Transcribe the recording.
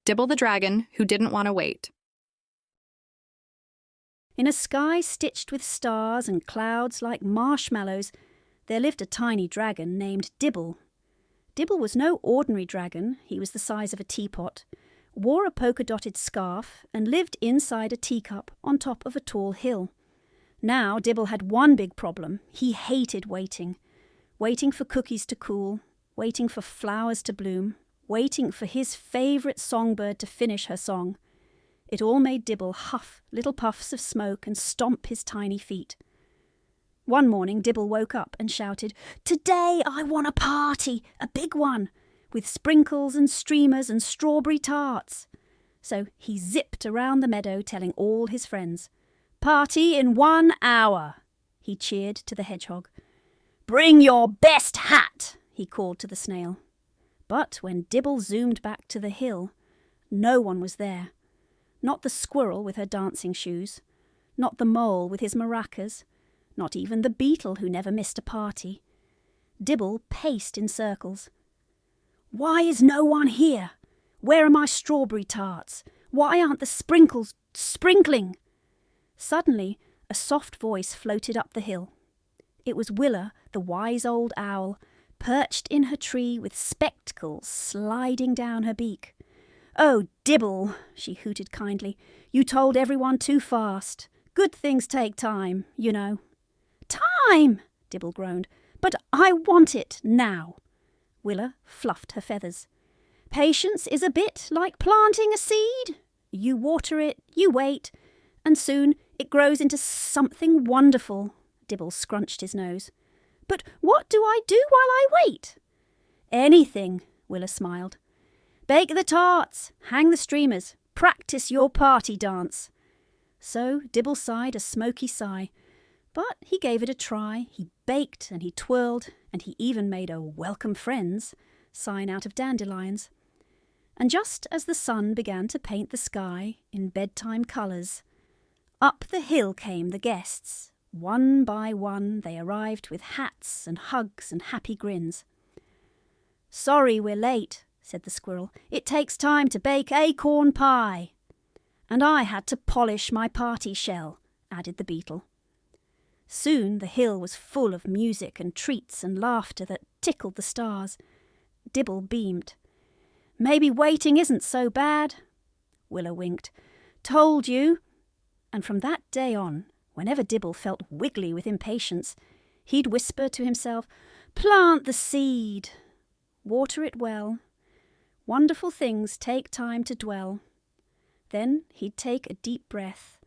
Dibble the dragon who didn't want to wait. In a sky stitched with stars and clouds like marshmallows, there lived a tiny dragon named Dibble. Dibble was no ordinary dragon. He was the size of a teapot, wore a polka-dotted scarf, and lived inside a teacup on top of a tall hill. Now Dibble had one big problem. He hated waiting. Waiting for cookies to cool, waiting for flowers to bloom, waiting for his favourite songbird to finish her song. It all made Dibble huff little puffs of smoke and stomp his tiny feet. One morning Dibble woke up and shouted, "Today I want a party, a big one, with sprinkles and streamers and strawberry tarts." So he zipped around the meadow telling all his friends. "Party in 1 hour," he cheered to the hedgehog. "Bring your best hat," he called to the snail. But when Dibble zoomed back to the hill, no one was there. Not the squirrel with her dancing shoes, not the mole with his maracas, not even the beetle who never missed a party. Dibble paced in circles. "Why is no one here? Where are my strawberry tarts? Why aren't the sprinkles sprinkling?" Suddenly, a soft voice floated up the hill. It was Willa, the wise old owl, perched in her tree with spectacles sliding down her beak. "Oh, Dibble," she hooted kindly, "you told everyone too fast. Good things take time, you know." "Time!" Dibble groaned. "But I want it now." Willa fluffed her feathers. "Patience is a bit like planting a seed. You water it, you wait, and soon it grows into something wonderful." Dibble scrunched his nose. "But what do I do while I wait?" "Anything," Willa smiled. "Bake the tarts, hang the streamers, practice your party dance." So Dibble sighed a smoky sigh, but he gave it a try. He baked and he twirled, and he even made a "Welcome Friends" sign out of dandelions. And just as the sun began to paint the sky in bedtime colours, up the hill came the guests. One by one they arrived with hats and hugs and happy grins. "Sorry we're late," said the squirrel. "It takes time to bake acorn pie." "And I had to polish my party shell," added the beetle. Soon the hill was full of music and treats and laughter that tickled the stars. Dibble beamed. "Maybe waiting isn't so bad." Willa winked. "Told you." And from that day on, whenever Dibble felt wiggly with impatience, he'd whisper to himself, "Plant the seed. Water it well. Wonderful things take time to dwell." Then he'd take a deep breath